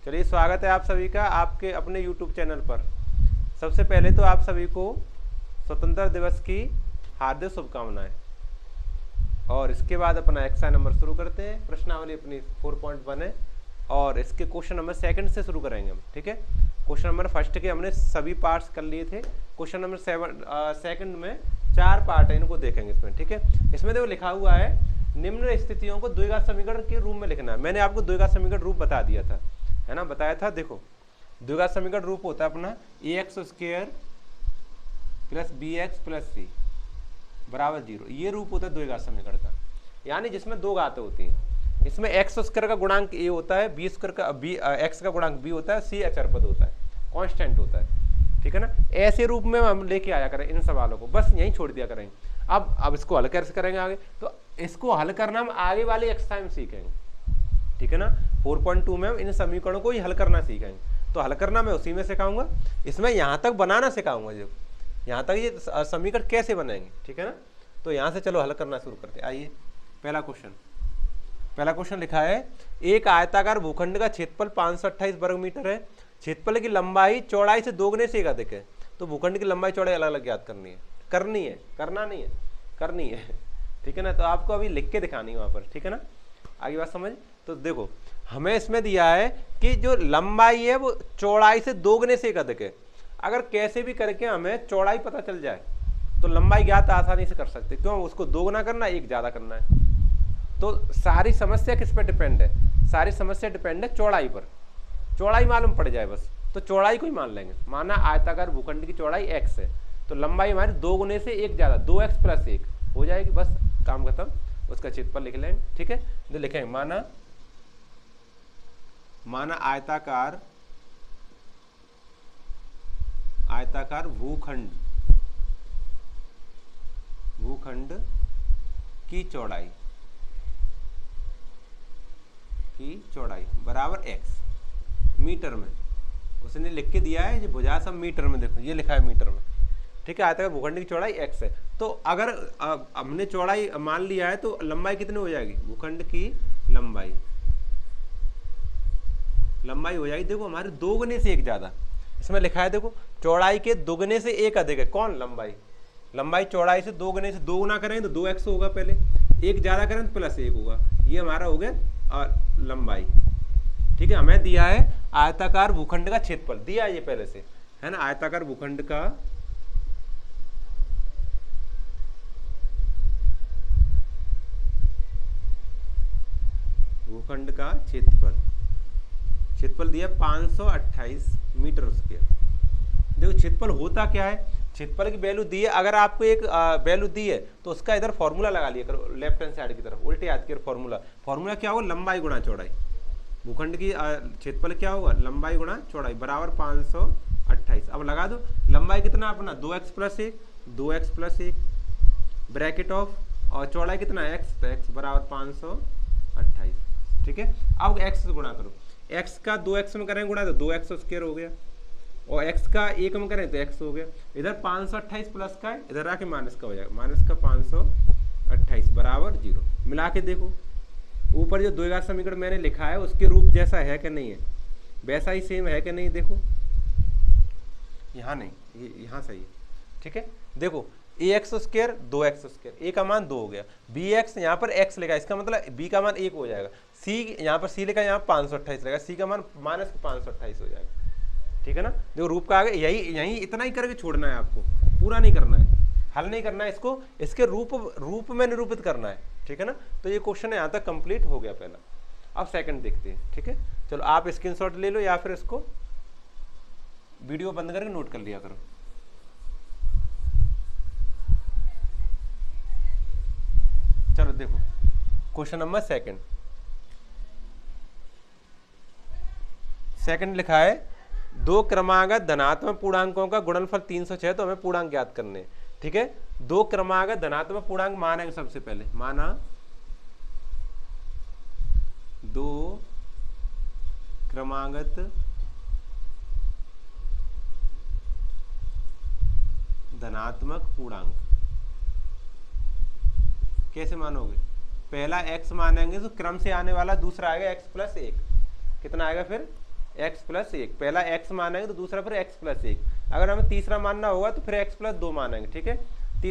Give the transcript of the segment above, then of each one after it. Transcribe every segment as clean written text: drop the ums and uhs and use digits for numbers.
चलिए, स्वागत है आप सभी का आपके अपने YouTube चैनल पर। सबसे पहले तो आप सभी को स्वतंत्रता दिवस की हार्दिक शुभकामनाएं। और इसके बाद अपना एक्सरसाइज नंबर शुरू करते हैं। प्रश्नावली अपनी 4.1 है और इसके क्वेश्चन नंबर सेकंड से शुरू करेंगे हम। ठीक है, क्वेश्चन नंबर फर्स्ट के हमने सभी पार्ट्स कर लिए थे। क्वेश्चन नंबर सेकंड में 4 पार्ट है, इनको देखेंगे इसमें। ठीक है, इसमें देखो लिखा हुआ है निम्न स्थितियों को द्विघात समीकरण के रूप में लिखना है। मैंने आपको द्विघात समीकरण रूप बता दिया था, है ना, बताया था। देखो द्विघात समीकरण रूप होता है अपना ax² plus bx plus c बराबर 0। ये रूप होता है द्विघात समीकरण का, यानी जिसमें 2 घातें होती हैं। इसमें x² का गुणांक a होता है, b² का x का गुणांक b होता है, c अचर पद होता है, कांस्टेंट होता है। ठीक है ना, ऐसे रूप में हम लेके आया करें इन सवालों को, बस यहीं छोड़ दिया करेंगे। अब इसको हल कैसे करेंगे आगे, तो इसको हल करना हम आगे वाले एक्सरसाइज में सीखेंगे। ठीक है ना, 4.2 में हम इन समीकरणों को ही हल करना सीखेंगे। तो हल करना मैं उसी में सिखाऊंगा, इसमें यहाँ तक बनाना सिखाऊंगा, जो यहाँ तक ये समीकरण कैसे बनाएंगे। ठीक है ना, तो यहाँ से चलो हल करना शुरू करते हैं। आइए, पहला क्वेश्चन लिखा है एक आयताकार भूखंड का क्षेत्रफल 528 वर्ग मीटर है। क्षेत्रफल की लंबाई चौड़ाई से दोगुने से अधिक है। तो भूखंड की लंबाई चौड़ाई अलग अलग ज्ञात करनी है, करनी है। ठीक है ना, तो आपको अभी लिख के दिखानी है वहाँ पर। ठीक है ना, आगे बात समझ। तो देखो हमें इसमें दिया है कि जो लंबाई है वो चौड़ाई से दोगुने से अधिक है। अगर कैसे भी करके हमें चौड़ाई पता चल जाए तो लंबाई ज्ञात आसानी से कर सकते। क्यों, उसको दोगुना करना, एक ज़्यादा करना है। तो सारी समस्या किस पर डिपेंड है, सारी समस्या डिपेंड है चौड़ाई पर। चौड़ाई मालूम पड़ जाए बस, तो चौड़ाई को ही मान लेंगे। माना आयताकार भूखंड की चौड़ाई x है, तो लंबाई हमारी दोगुने से एक ज़्यादा, 2x प्लस 1 हो जाएगी, बस काम खत्म। उसका क्षेत्रफल लिख लेंगे। ठीक है, तो लिखेंगे माना आयताकार भूखंड की चौड़ाई बराबर x मीटर में। उसने लिख के दिया है, ये भुजा सब मीटर में, देखो ये लिखा है मीटर में। ठीक है, आयताकार भूखंड की चौड़ाई x है। तो अगर हमने चौड़ाई मान लिया है तो लंबाई कितनी हो जाएगी, भूखंड की लंबाई हो जाएगी, देखो हमारे दोगुने से एक ज्यादा। इसमें लिखा है देखो चौड़ाई के दोगुने से एक अधिक है। कौन, लंबाई चौड़ाई से दोगुने से दो गुना करें तो 2x होगा, पहले एक ज्यादा करें तो प्लस 1 होगा। ये हमारा हो गया लंबाई। ठीक है, हमें दिया है आयताकार भूखंड का क्षेत्रफल, दिया है ये पहले से, है ना। आयताकार भूखंड का क्षेत्रफल दिया 528 मीटर स्क्वायर। देखो क्षेत्रफल होता क्या है, क्षेत्रफल की वैल्यू दी है। अगर आपको एक वैल्यू दी है तो उसका इधर फॉर्मूला लगा लिया करो, लेफ्ट हैंड साइड की तरफ उल्टे याद किया। फॉर्मूला क्या होगा, लंबाई गुणा चौड़ाई। भूखंड की क्षेत्रफल क्या होगा, लंबाई गुणा चौड़ाई बराबर 528। अब लगा दो लंबाई कितना अपना 2x प्लस 1 ब्रैकेट ऑफ, और चौड़ाई कितना है x, तो x बराबर 528। ठीक है, अब x से गुणा करो, x का 2x में करें गुणा तो 2x स्क्वायर हो गया, और x का 1 में करें तो x हो गया। इधर 528 प्लस का है, इधर आके माइनस का हो जाएगा, माइनस का 528 बराबर 0। मिला के देखो ऊपर जो द्विघात समीकरण मैंने लिखा है उसके रूप जैसा है कि नहीं है, वैसा ही सेम है कि नहीं। देखो यहाँ नहीं, यहाँ सही है। ठीक है, देखो ax² 2x², a का मान 2 हो गया, bx यहाँ पर x लिखा है, इसका मतलब b का मान 1 हो जाएगा। c यहाँ पर c लिखा है, यहाँ 528 लगा, c का मान माइनस 528 हो जाएगा। ठीक है ना, देखो रूप का आगे यही इतना ही करके छोड़ना है आपको, पूरा नहीं करना है, हल नहीं करना है इसको, इसके रूप में निरूपित करना है। ठीक है ना, तो ये क्वेश्चन यहाँ तक कंप्लीट हो गया पहला। अब सेकंड देखते हैं। ठीक है, चलो आप स्क्रीनशॉट ले लो या फिर इसको वीडियो बंद करके नोट कर लिया करो। चलो देखो क्वेश्चन नंबर सेकंड लिखा है 2 क्रमागत धनात्मक पूर्णांकों का गुणनफल 306, तो हमें पूर्णांक ज्ञात करने हैं। ठीक है, 2 क्रमागत धनात्मक पूर्णांक मानेंगे सबसे पहले। माना 2 क्रमागत धनात्मक पूर्णांक कैसे मानोगे, पहला x मानेंगे तो क्रम से आने वाला, दूसरा आएगा x प्लस 1, कितना आएगा फिर एक्स प्लस एक, पहला एक्स मानेंगे तो दूसरा फिर एक्स प्लस एक। अगर हमें तीसरा मानना होगा तो फिर एक्स प्लस दो मानेंगे, ठीक है।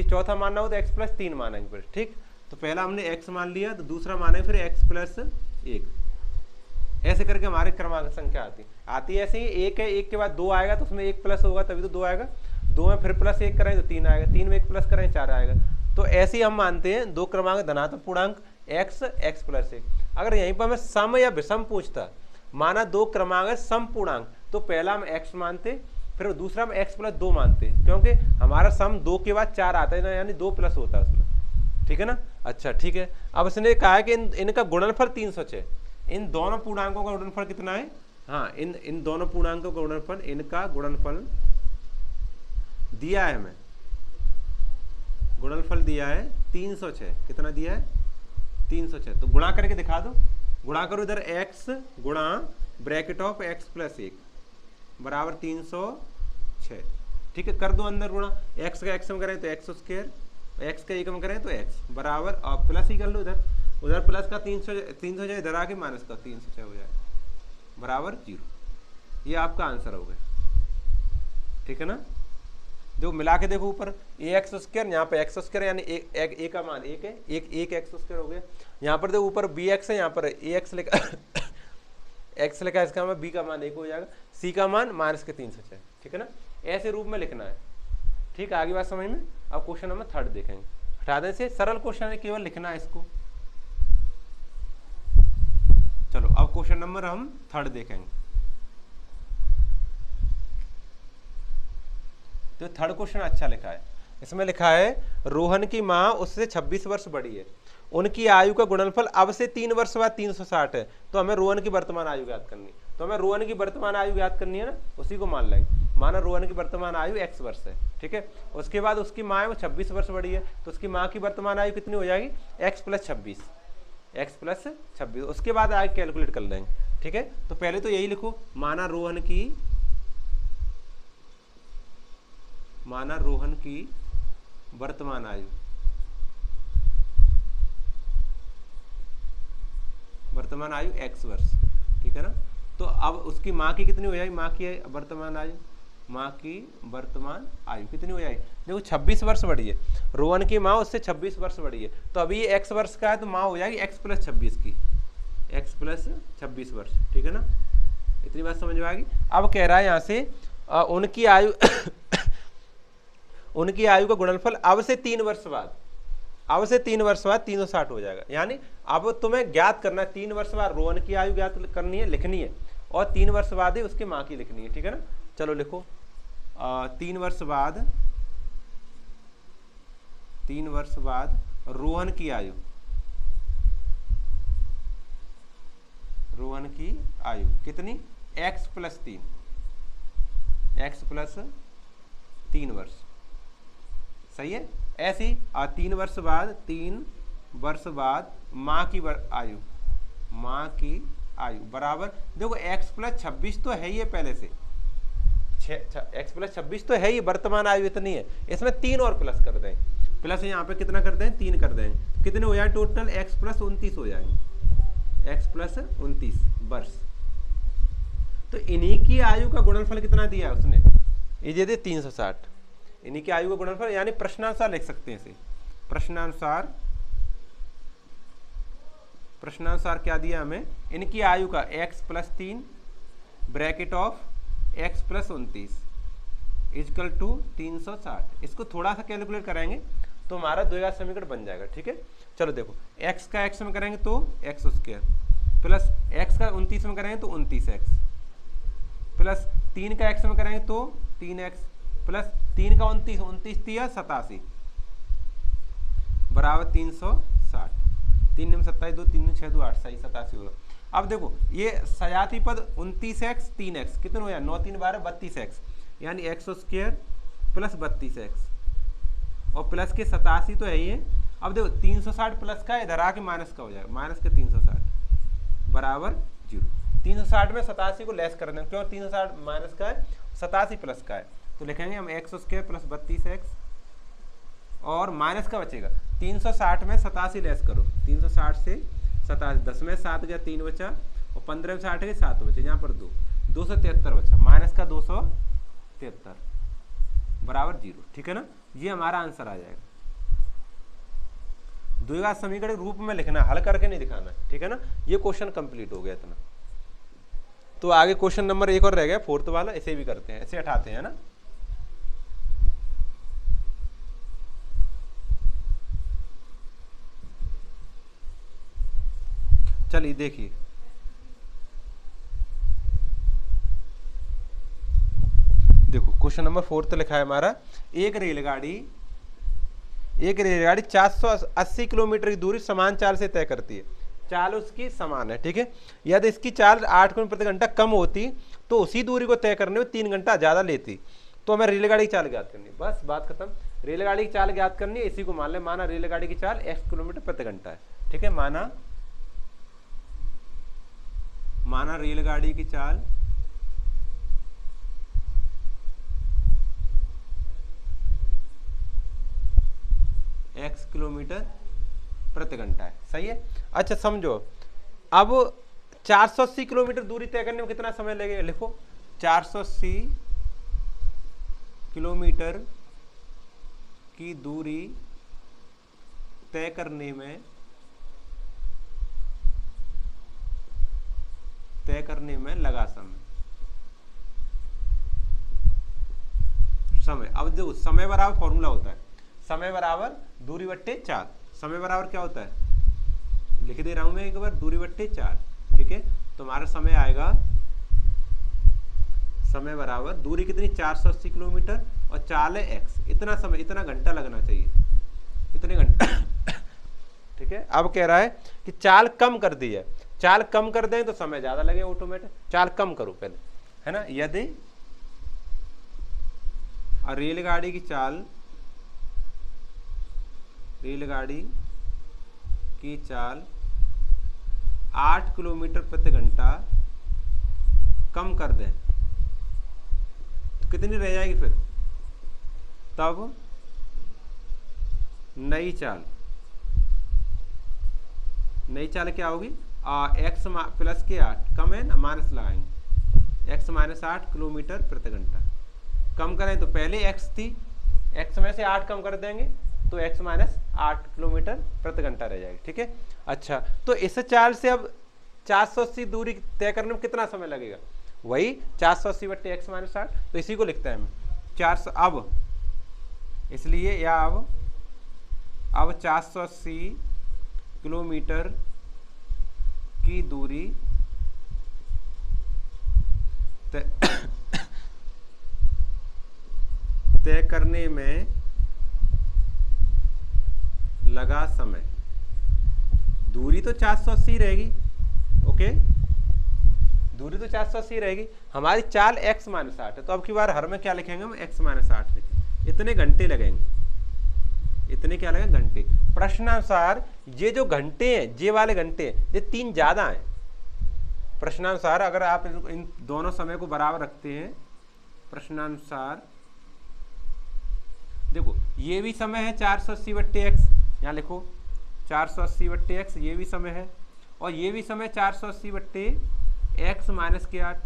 चौथा मानना हो तो एक्स प्लस तीन मानेंगे फिर, ठीक। तो पहला हमने एक्स मान लिया, तो दूसरा मानेंगे फिर एक्स प्लस एक। ऐसे करके हमारे क्रमांक संख्या आती है ऐसे ही। एक है, एक के बाद दो आएगा तो उसमें एक प्लस होगा तभी तो दो आएगा। दो में फिर प्लस एक करेंगे तो तीन आएगा, तीन में एक प्लस करेंगे चार आएगा। तो ऐसे ही हम मानते हैं दो क्रमांक धनात्मक पूर्णांक एक्स, एक्स प्लस एक। अगर यहीं पर हमें सम या विषम पूछता, माना दो क्रमांक सम पूर्णांक, तो पहला हम एक्स मानते, फिर दूसरा हम एक्स प्लस दो मानते, क्योंकि हमारा सम दो के बाद चार आता है ना, यानी दो प्लस होता है उसमें, ठीक है ना। अच्छा ठीक है, अब इसने कहा है कि इनका गुणनफल 306। इन दोनों पूर्णांकों का गुणनफल कितना है? हाँ, इन दोनों पूर्णांकों का गुणनफल, इनका गुणनफल दिया है हमें, गुणनफल दिया है 306। कितना दिया है? 306। तो गुणा करके दिखा दो, गुणा करो इधर x गुणा ब्रैकेट ऑफ x प्लस एक बराबर 306, ठीक है। कर दो अंदर गुणा, x का x में करें तो एक्स स्क्वायर, x का एक में करें तो x बराबर, और प्लस ही कर लो इधर, उधर प्लस का 300 जाए, इधर आके माइनस का 306 हो जाए बराबर 0। ये आपका आंसर हो गया, ठीक है ना। जो मिला के देखो ऊपर ए एक्स स्क्वायर, यहाँ पे एक्स स्क्वायर यानी ए का मान एक है, एक एक्स स्क्वायर हो गया। यहाँ पर देखो ऊपर बी एक्स है, यहाँ पर ए एक्स लिखा एक्स लिखा है, इसका मान बी का मान एक हो जाएगा, सी का मान माइनस के 306, ठीक है ना। ऐसे रूप में लिखना है, ठीक है। आगे बात समझ में। अब क्वेश्चन नंबर 3 देखेंगे। हटा दें से, सरल क्वेश्चन है, केवल लिखना है इसको। चलो अब क्वेश्चन नंबर हम 3 देखेंगे। तो 3rd क्वेश्चन अच्छा लिखा है, इसमें लिखा है रोहन की माँ उससे 26 वर्ष बड़ी है, उनकी आयु का गुणनफल अब से 3 वर्ष बाद 360 है। तो हमें रोहन की वर्तमान आयु ज्ञात करनी है, तो हमें रोहन की वर्तमान आयु ज्ञात करनी है ना, उसी को मान लेंगे। माना रोहन की वर्तमान आयु x वर्ष है, ठीक है। उसके बाद उसकी माँ है वो 26 वर्ष बड़ी है, तो उसकी माँ की वर्तमान आयु कितनी हो जाएगी? x plus 26। उसके बाद आगे कैलकुलेट कर लेंगे, ठीक है। तो पहले तो यही लिखो, माना रोहन की वर्तमान आयु, x वर्ष, ठीक है ना। तो अब उसकी माँ की कितनी हो जाएगी? माँ की वर्तमान आयु कितनी हो जाएगी? देखो 26 वर्ष बड़ी है, रोहन की माँ उससे 26 वर्ष बड़ी है, तो अभी ये x वर्ष का है तो माँ हो जाएगी x प्लस 26 की, x प्लस 26 वर्ष, ठीक है ना। इतनी बात समझ में आ गई। अब कह रहा है यहाँ से उनकी आयु उनकी आयु का गुणनफल अब से 3 वर्ष बाद, 360 हो जाएगा। यानी अब तुम्हें ज्ञात करना है 3 वर्ष बाद रोहन की आयु ज्ञात करनी है, लिखनी है, और 3 वर्ष बाद ही उसकी माँ की लिखनी है, ठीक है ना। चलो लिखो 3 वर्ष बाद रोहन की आयु कितनी? x प्लस 3 वर्ष, सही है। ऐसी 3 वर्ष बाद माँ की आयु बराबर, देखो x प्लस 26 तो है ही है पहले से, x प्लस 26 तो है ही, वर्तमान आयु इतनी है, इसमें 3 और प्लस कर दें, प्लस यहाँ पे कितना कर दें? 3 कर दें, कितने हो जाए टोटल? x प्लस 29 हो जाएंगे, x प्लस 29 वर्ष। तो इन्हीं की आयु का गुणनफल कितना दिया है उसने? ये दे 360, इन्हीं की आयु का गुणनफल, यानी प्रश्नानुसार लिख सकते हैं इसे। प्रश्नानुसार क्या दिया हमें? इनकी आयु का x plus 3 bracket of x plus 29 is equal to 360। इसको थोड़ा सा कैलकुलेट करेंगे तो हमारा द्विघात समीकरण बन जाएगा, ठीक है। चलो देखो, x का x में करेंगे तो x स्क्वायर, प्लस x का 29 में करेंगे तो 29x, प्लस 3 का x में करेंगे तो 3x, प्लस 3 का 29 3 87 बराबर 360। 3 में 27 2 3 6 2 8 सही 87 होगा। अब देखो ये सजाती पद 29x 3x कितने हो जाए? 9 3 12 32x, यानी x स्क्वायर प्लस 32x और प्लस के 87 तो है ही है। अब देखो 360 प्लस का इधर आके माइनस का हो जाएगा, माइनस के 360 बराबर 0। 360 में 87 को लेस कर दें, क्यों? 360 माइनस का है, 87 प्लस का है, तो लिखेंगे हम x स्क्वायर प्लस 32x और माइनस का बचेगा 360 में 87 लेस करो, 360 से 87, 10 में 7 गया 3 बचा और 15 में 60 गए 7 बचे, यहाँ पर 2 273 बचा, माइनस का 273 बराबर 0, ठीक है ना। ये हमारा आंसर आ जाएगा। द्विघात समीकरण रूप में लिखना, हल करके नहीं दिखाना, ठीक है ना। ये क्वेश्चन कंप्लीट हो गया इतना। तो आगे क्वेश्चन नंबर 1 और रह गया, 4th वाला, इसे भी करते हैं, इसे हटाते हैं ना। चलिए देखिए, देखो क्वेश्चन नंबर 4 लिखा है हमारा, एक रेलगाड़ी 480 किलोमीटर की दूरी समान चाल से तय करती है। चाल उसकी समान है, ठीक है। यदि इसकी चाल 8 किलोमीटर प्रति घंटा कम होती तो उसी दूरी को तय करने में 3 घंटा ज़्यादा लेती। तो हमें रेलगाड़ी की चाल ज्ञात करनी, बस बात खत्म। रेलगाड़ी की चाल ज्ञात करनी है, इसी को मान लें, माना रेलगाड़ी की चाल x किलोमीटर प्रति घंटा है, ठीक है। माना रेलगाड़ी की चाल x किलोमीटर प्रति घंटा है, सही है। अच्छा समझो, अब 480 किलोमीटर दूरी तय करने में कितना समय लगेगा, लिखो 480 किलोमीटर की दूरी तय करने में लगा समय। अब देखो, समय बराबर फॉर्मूला होता है, समय बराबर दूरी बट्टे 4। समय बराबर क्या होता है, लिख दे रहा हूं मैं एक बार, दूरी बट्टे 4, ठीक है। तो हमारा समय आएगा, समय बराबर दूरी कितनी, 480 किलोमीटर और चाल है x, इतना समय, इतना घंटा लगना चाहिए, इतने घंटा ठीक है। अब कह रहा है कि चाल कम कर दी है, चाल कम कर दें तो समय ज्यादा लगे ऑटोमेटिक। चाल कम करो पहले, है ना। यदि रेलगाड़ी की चाल 8 किलोमीटर प्रति घंटा कम कर दें तो कितनी रह जाएगी फिर, तब नई चाल क्या होगी, x प्लस के 8, कम है ना, माइनस लगाएंगे, x माइनस 8 किलोमीटर प्रति घंटा। कम करें तो पहले x थी, x में से 8 कम कर देंगे तो x माइनस 8 किलोमीटर प्रति घंटा रह जाएगी, ठीक है। अच्छा, तो इस चाल से अब 480 दूरी तय करने में कितना समय लगेगा, वही 480 बट्टे x माइनस 8, तो इसी को लिखता है हमें 400। अब इसलिए या अब 480 किलोमीटर की दूरी तय करने में लगा समय। दूरी तो 480 रहेगी, ओके, दूरी तो 480 रहेगी, हमारी चाल x माइनस 8 है। तो अब की बार हर में क्या लिखेंगे हम, x माइनस 8 लिखेंगे, इतने घंटे लगेंगे, इतने क्या लगेंगे, घंटे। प्रश्नानुसार ये जो घंटे हैं, ये वाले घंटे ये 3 ज्यादा हैं। प्रश्नानुसार अगर आप इन दोनों समय को बराबर रखते हैं, प्रश्नानुसार देखो ये भी समय है 480 बट्टे x, यहाँ लिखो 480 बट्टे x, ये भी समय है, और ये भी समय 480 बट्टे x माइनस के 8,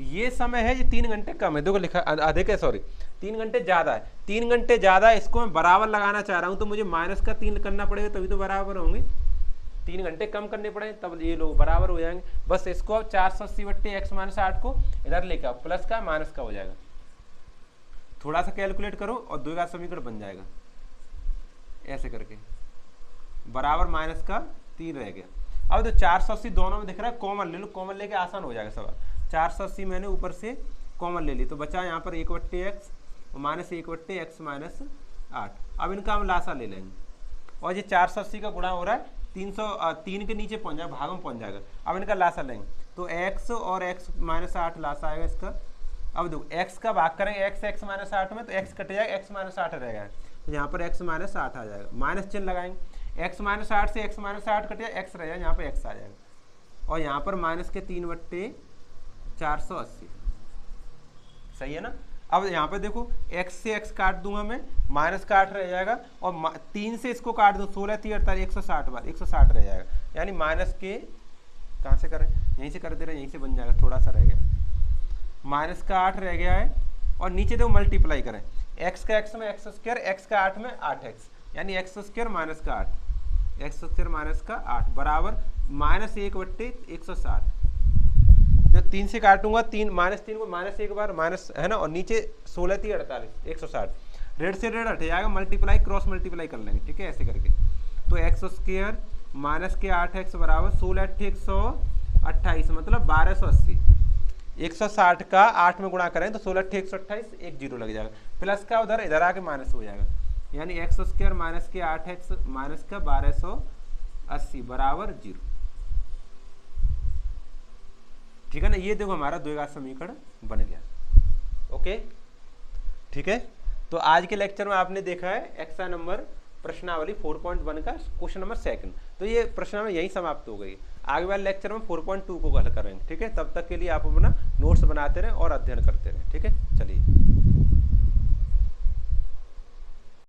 ये समय है, ये 3 घंटे कम है। देखो लिखा अधिक है, सॉरी 3 घंटे ज्यादा है, 3 घंटे ज्यादा है, इसको मैं बराबर लगाना चाह रहा हूं, तो मुझे माइनस का 3 करना पड़ेगा तभी तो बराबर होंगे। 3 घंटे कम करने पड़ेंगे तब ये लोग बराबर हो जाएंगे। बस इसको 480 बट्टे x माइनस 8 को इधर लेकर आओ, प्लस का माइनस का हो जाएगा, थोड़ा सा कैलकुलेट करो और द्विघात समीकरण बन जाएगा, ऐसे करके बराबर माइनस का 3 रह गया। अब तो 480 दोनों में दिख रहा है, कॉमन ले लो, कॉमन लेके आसान हो जाएगा सवाल। 480 मैंने ऊपर से कॉमन ले ली, तो बचा यहाँ पर 1 बट्टे x और माइनस 1 बट्टे x माइनस 8। अब इनका हम लासा ले लेंगे, और ये 480 का गुणा हो रहा है 303 के नीचे पहुंच जाएगा, भाग में पहुंच जाएगा। अब इनका लासा लेंगे तो x और x माइनस 8 लासा आएगा इसका। अब देखो x का भाग करेंगे x माइनस 8 में, तो x कट जाएगा, x माइनस 8 रहेगा, तो यहाँ पर x माइनस 8 आ जाएगा, माइनस चिन्ह लगाएंगे, x माइनस 8 से x माइनस 8 कट जाएगा, x रहेगा, यहाँ पर x आ जाएगा, और यहाँ पर माइनस के 3 बट्टे 480, सही है ना। अब यहाँ पे देखो x से x काट दूंगा मैं, माइनस का 8 रह जाएगा, और 3 से इसको काट दूं, 16 3 48 160 बार 160 रह जाएगा, यानी माइनस के कहाँ से करें, यहीं से कर दे रहे, यहीं से बन जाएगा, थोड़ा सा रह गया, माइनस का 8 रह गया है, और नीचे देखो मल्टीप्लाई करें, x का x में x स्क्वायर, x का 8 में 8x, यानी x स्क्वायर माइनस का 8, x स्क्वायर माइनस का 8 बराबर -1/160। जब 3 से काटूंगा, 3 -3 को माइनस एक बार माइनस है ना, और नीचे 16 3 48 160, रेड से रेड हट जाएगा, मल्टीप्लाई क्रॉस मल्टीप्लाई कर लेंगे, ठीक है, ऐसे करके। तो x स्क्वायर माइनस के 8x बराबर 16 × 128 मतलब 1280। 160 का 8 में गुणा करें तो 16 × 128 एक जीरो लग जाएगा, प्लस का उधर इधर आके माइनस हो जाएगा, यानी x स्क्वायर माइनस के 8x माइनस का 1280 बराबर 0। ठीक है ना, ये देखो हमारा द्विघात समीकरण बन गया। ओके, ठीक है। तो आज के लेक्चर में आपने देखा है एक्सरसाइज नंबर प्रश्नावली 4.1 का क्वेश्चन नंबर 2। तो ये प्रश्नावली यही समाप्त हो गई। आगे वाले लेक्चर में 4.2 को हल करेंगे, ठीक है। तब तक के लिए आप अपना नोट्स बनाते रहें और अध्ययन करते रहें, ठीक है। चलिए।